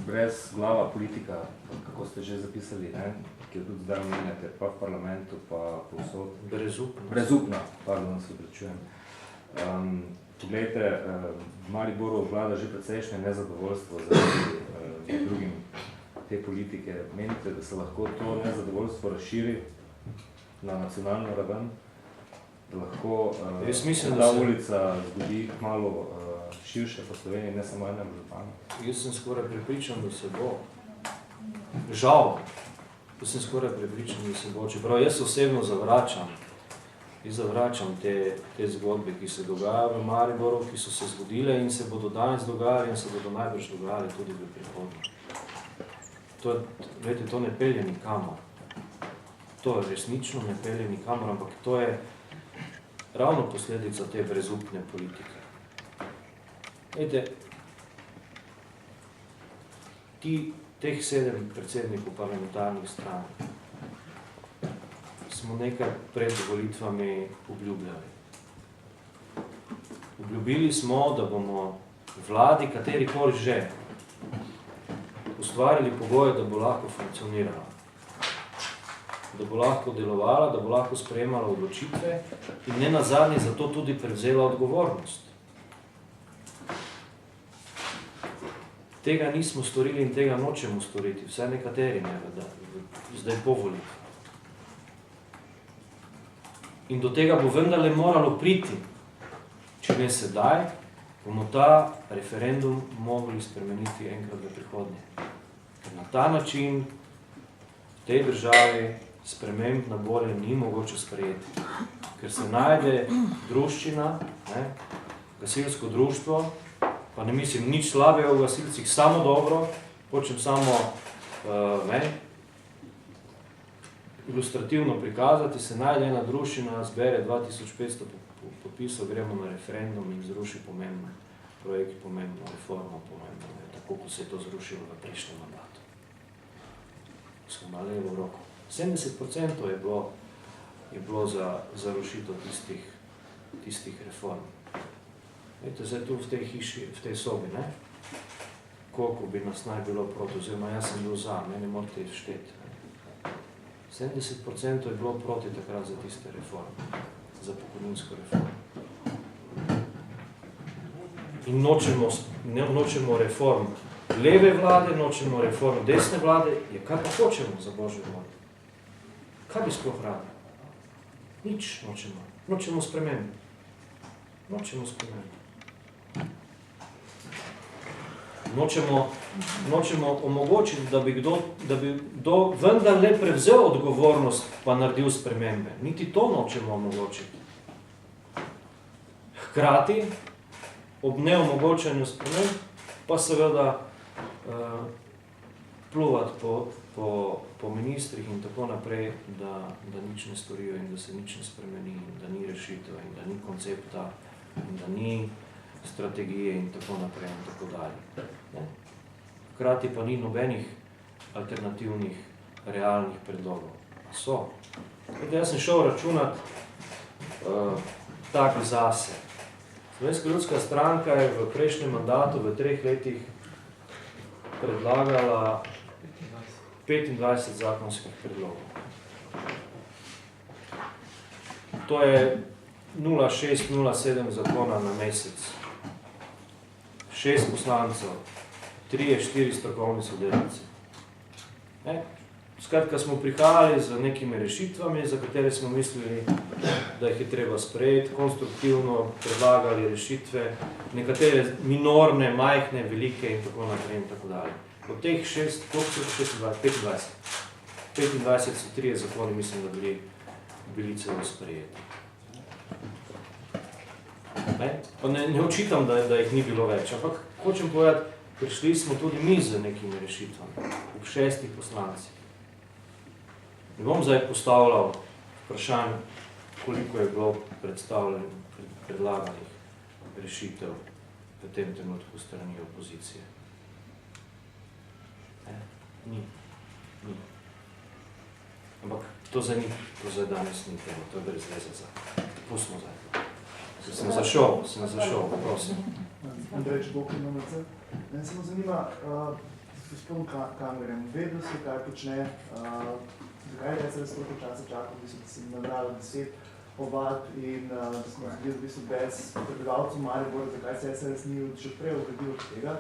brez glava politika, kako ste že zapisali, ne? Ki jo tudi zdaj omenjate, pa v parlamentu, pa povsod. Brezupna, pardon, se prečujem. Poglejte, v Mariboru vlada že precejšnje nezadovoljstvo zaradi drugim te politike. Menite, da se lahko to nezadovoljstvo razširi na nacionalno raven, da lahko ta ulica zgodi malo širše po Sloveniji, ne samo enem županu? Jaz sem skoraj prepričan, da se bo. Žal, jaz sem skoraj prepričan, da se bo. Čeprav jaz osebno zavračam te zgodbe, ki se dogajajo v Mariboru, ki so se zgodile in se bodo danes dogajali in se bodo najbrž dogajali tudi v prihodnje. To ne pelje nikamor. To resnično ne pelje nikamor, ampak to je ravno posledica te brezupne politike. Teh 7 predsednikov parlamentarnih strank smo nekaj pred volitvami obljubljali. Obljubili smo, da bomo vladi, katerikoli že, ustvarili pogoje, da bo lahko funkcionirala, da bo lahko delovala, da bo lahko sprejemala odločitve in ne nazadnje za to tudi prevzela odgovornost. Tega nismo storili in tega nočemo storiti, vsaj nekateri ne, zdaj po volitvi. In do tega bo vendarle moralo priti, če ne sedaj, bomo ta referendum mogli spremeniti enkrat v prihodnje. Ker na ta način v tej državi sprememb na bolje ni mogoče sprejeti. Ker se najde druščina, gasilsko društvo, pa ne mislim nič slabega v gasilcih, samo dobro, hočem samo ilustrativno prikazati, se najde ena druščina, zbere 2500 podpisov, gremo na referendum in zruši pomembno projekt, pomembno reformo, pomembno, tako kot se je to zrušilo v prejšnjem mandatu. Smo na levo roko. 70% je bilo za rušitev tistih reform. Zdaj tu v tej hiši, v tej sobi, koliko bi nas naj bilo proti, oziroma jaz sem bil za, mene morate šteti. 70% je bilo proti takrat za tiste reforme, za pokojninsko reformo. In nočemo reform leve vlade, nočemo reform desne vlade, kaj pa hočemo za Božjo voljo? Kaj bi sploh radi? Nič nočemo. Nočemo spremembe. Nočemo omogočiti, da bi kdo vendarle prevzel odgovornost pa naredil spremembe. Niti to nočemo omogočiti. Hkrati, ob neomogočanju sprememb, pa seveda pluvati po ministrih in tako naprej, da nič ne storijo in da se nič ne spremeni, in da ni rešitev, in da ni koncepta, in da ni strategije in tako naprej in tako dalje. Hkrati pa ni nobenih alternativnih, realnih predlogov. So. Jaz sem šel računati tako zase. Slovenska ljudska stranka je v prejšnjem mandatu v 3 letih predlagala 25 zakonskih predlogov. To je 0,6-0,7 zakona na mesec. 6 poslancev, 3-4 strokovni sodelavci. Skratka, smo prihajali z nekimi rešitvami, za katere smo mislili, da jih je treba sprejeti, konstruktivno predlagali rešitve, nekatere minorne, majhne, velike in tako naprej in tako dalje. Od teh 25 so 3 zakoni, mislim, da bili celo sprejeti. Pa ne očitam, da jih ni bilo več, ampak hočem povedati, prišli smo tudi mi z nekimi rešitvami, ob 6 poslancih. Ne bom zdaj postavljal vprašanj, koliko je bilo predlaganih rešitev v tem trenutku strani opozicije. Ni. Ampak to zdaj danes ni temo, to je brez veze za. Pustimo zdaj. Sem zašel, prosim. Andrej Čebok in MMC. Mene samo zanima, s gospodom Kanglerjem, vedel si, kaj počne, zakaj je SLS toliko časa čakal, da si nabrala 10 povad in da smo zgodili v bistvu brez prebivalcev Maribora, zakaj se SLS ni še prej ogradil od tega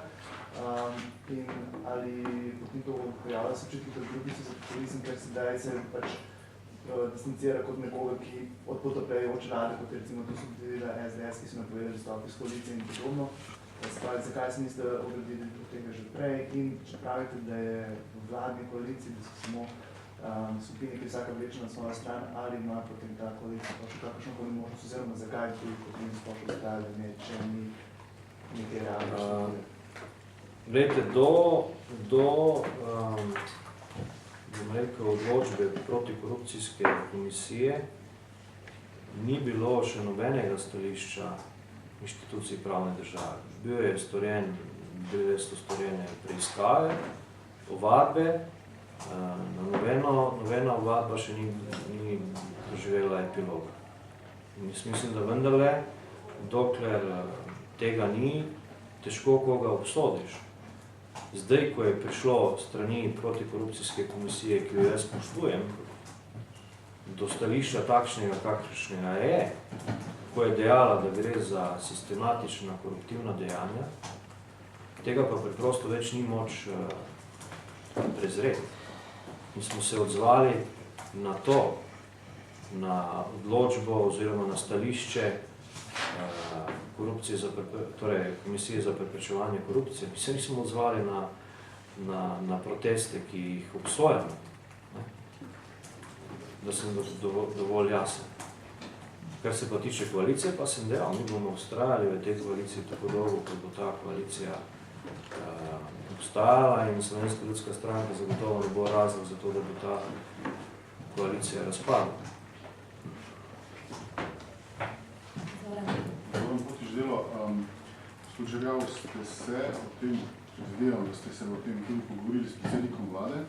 in ali potem to pojavlja se občutkih, da drugi so za populizem, ker sedaj se pač distancira kot nekoga, ki od potapljajoče vlade, kot recimo to so delila SDS, ki so napovedali izstop iz koalicije in podobno. Spravi, zakaj se niste ogradili do tega že prej in če pravite, da je v vladni koaliciji, da so samo skupine, ki vsaka vleče na svojo stran, ali ima potem ta koalicija pa še kakršnokoli možnost, oziroma zakaj tudi potem sploh ostali, če ni nekaj realnosti? Glejte, bom rekel, odločbe protikorupcijske komisije ni bilo še nobenega stališča inštitucij pravne države. Bile so storjene preiskave, ovadbe, nobena ovadba še ni doživela epiloga. In jaz mislim, da vendarle, dokler tega ni, težko koga obsodiš. Zdaj, ko je prišlo strani protikorupcijske komisije, ki jo jaz spoštujem, do stališča takšnega, kakršnega je, ko je dejala, da gre za sistematična koruptivna dejanja, tega pa preprosto več ni moč prezreti. In smo se odzvali na to, na odločbo oziroma na stališče Komisije za preprečevanje korupcije. Mi se nismo odzvali na proteste, ki jih obsojamo. Da sem dovolj jasen. Kar se pa tiče koalicije, pa sem dejal, mi bomo vztrajali v tej koaliciji tako dolgo, kot bo ta koalicija obstajala in Slovenska ljudska stranka zagotovo ne bo razlog za to, da bo ta koalicija razpadla. Željal ste se o tem, predvidevam, da ste se o tem tudi pogovorili s predsednikom vlade.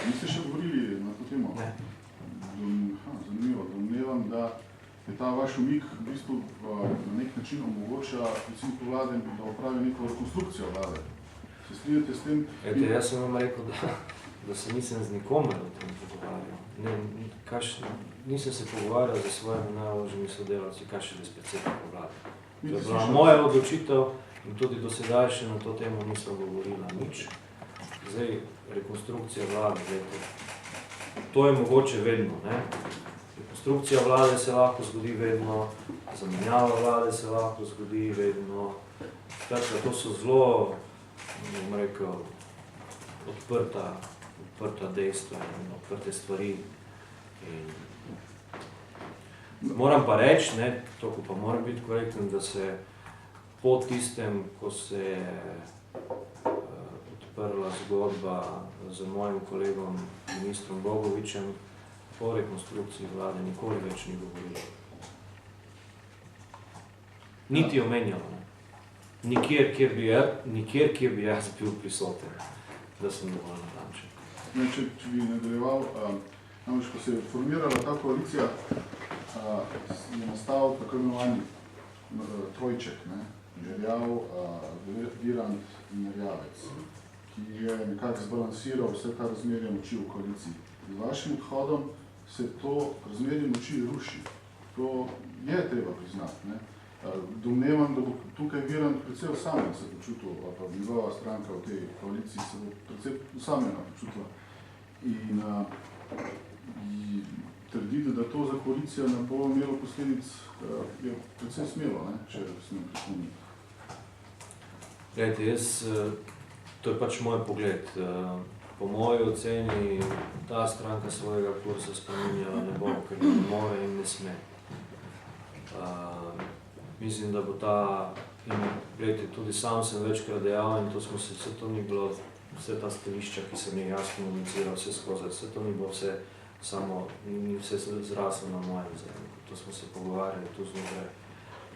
Niste še govorili na to temo? Ne. Zanimivo. Domnevam, da je ta vaš umik v bistvu na nek način omogoča predsedniku vlade, da opravi neko rekonstrukcijo vlade. Se strinjate s tem? Jaz sem vam rekel, da se nisem z nikomer o tem pogovarjal. Nisem se pogovarjal za svojimi najložjimi sodelavci, kaj še s predsednikom vlade. To je bila moja odločitev in tudi do sedaj še na to temo nisem govorila nič. Zdaj, rekonstrukcija vlade, to je mogoče vedno. Rekonstrukcija vlade se lahko zgodi vedno, zamenjava vlade se lahko zgodi vedno. To so zelo, bom rekel, odprta dejstva in odprte stvari. Moram pa reči, toliko pa moram biti korekten, da se po tistem, ko se je odprla zgodba z mojim kolegom ministrom Bogovičem, po rekonstrukciji vlade nikoli več ni govorilo. Niti omenjalo. Nikjer, kjer bi jaz bil prisoten, da sem dovolj natančen. Če bi nadaljeval, namreč, ko se je formirala ta koalicija, je nastal tako imenovani trojček, Žerjav, Virant in Erjavec, ki je nekako zbalansiral vse ta razmerje moči v koaliciji. Z vašim odhodom se to razmerje moči ruši. To je treba priznati. Domnevam, da bo tukaj Virant predvsej osamljen se počutil, pa njegova stranka v tej koaliciji se bo predvsej osamljena počutila. In trdite, da to za koalicijo ne bo imelo posledic, je predvsem smelo, če smem pripomniti. Glejte, to je pač moj pogled. Po moji oceni ta stranka svojega kursa spreminjala ne bo, ker ne more in ne sme. Mislim, da bo ta, in glejte, tudi sam sem večkrat dejal in to smo se, vse to ni bilo, vse ta stališča, ki sem jih jaz komuniciral, vse skozi, vse to ni bilo vse samo, ni vse zraslo na mojem zemlju. To smo se pogovarjali tu znotraj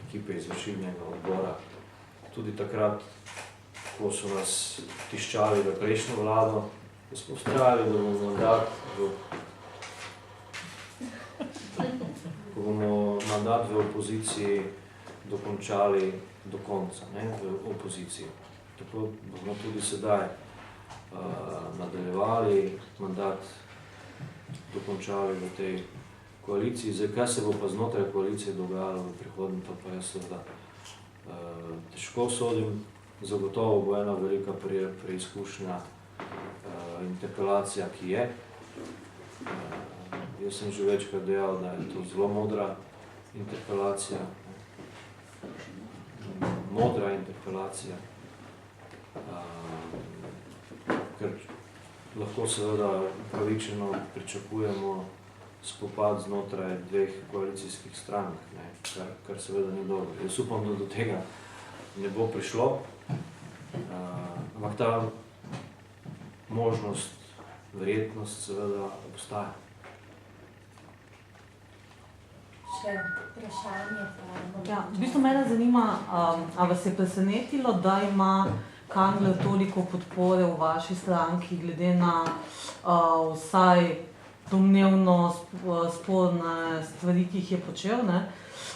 ekipe izvršilnega odbora. Tudi takrat, ko so nas tiščali v prejšnjo vlado, ko smo vztrajali, da bomo mandat v opoziciji dokončali do konca, ne, v opoziciji. Tako bomo tudi sedaj nadaljevali, mandat dokončali v tej koaliciji. Zdaj, kaj se bo pa znotraj koalicije dogajalo v prihodnjem, pa jaz seveda težko sodim. Zagotovo bo ena velika preizkušnja interpelacija, ki je. Jaz sem že večkrat dejal, da je to zelo modra interpelacija. Modra interpelacija. Ker lahko seveda upravičeno pričakujemo spopad znotraj dveh koalicijskih strank, ne, kar seveda ni dobro. Jaz upam, da do tega ne bo prišlo, ampak ta možnost, verjetnost seveda obstaja. Še vprašanje pa... Ja, v bistvu mene zanima, a vas je presenetilo, da ima Kangler toliko podpore v vaši stranki, glede na vsaj domnevno sporne stvari, ki jih je počel, ne?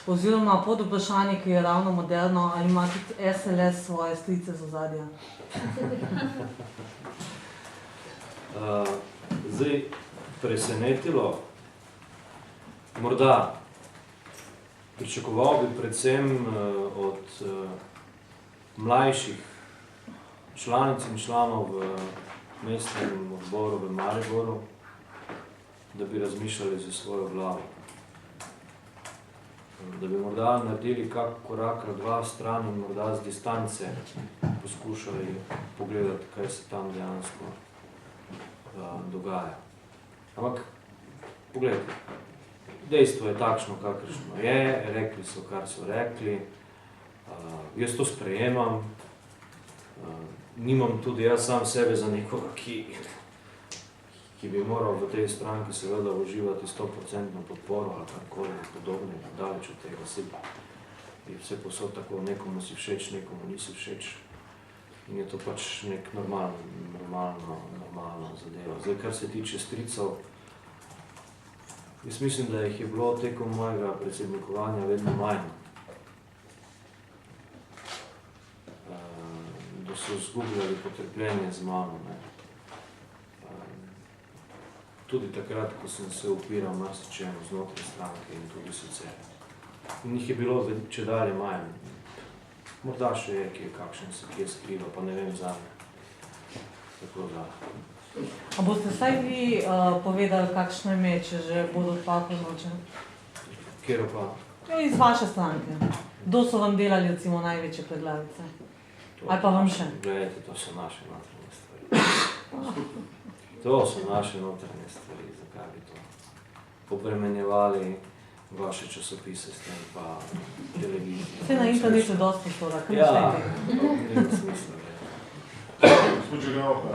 Oziroma pod vprašanje, ki je ravno moderno, ali ima tudi SLS svoje strice z ozadja? Zdaj, presenetilo, morda pričakoval bi predvsem od mlajših članic in članov v mestnem odboru v Mariboru, da bi razmišljali za svojo glavo. Da bi morda naredili kak korak ali dva stran in morda z distance poskušali pogledati, kaj se tam dejansko dogaja. Ampak, pogledajte, dejstvo je takšno, kakršno je, rekli so, kar so rekli, jaz to sprejemam, nimam tudi jaz sam sebe za nekoga, ki bi moral v tej stranki seveda uživati 100% podporo ali karkoli podobnega, daleč od tega si. Je vse posod tako, nekomu si všeč, nekomu nisi všeč. In je to pač nek normalna zadeva. Zdaj, kar se tiče stricev, jaz mislim, da jih je bilo tekom mojega predsednikovanja vedno manj. Da so zgubljali potrpljenje z mano. Ne. Tudi takrat, ko sem se upiral marsičemu znotraj stranke in tudi sicer. In jih je bilo čedalje manj. Morda še je, ki je kakšen se kje skriva, pa ne vem zame. Tako da. A boste vsaj vi povedali, kakšno ime, če že bodo Pahornoče? Kjero pa? Iz vaše stranke. Kdo so vam delali, recimo, največje preglavice? Ali pa vam še? Gledajte, to so naše notranje stvari. To so naše notranje stvari, zakaj bi to obremenjevali vaše časopise s tem pa televizijo. Vse na internetu dosti prostora, kaj ja, nema smisla. Gospod Željavka,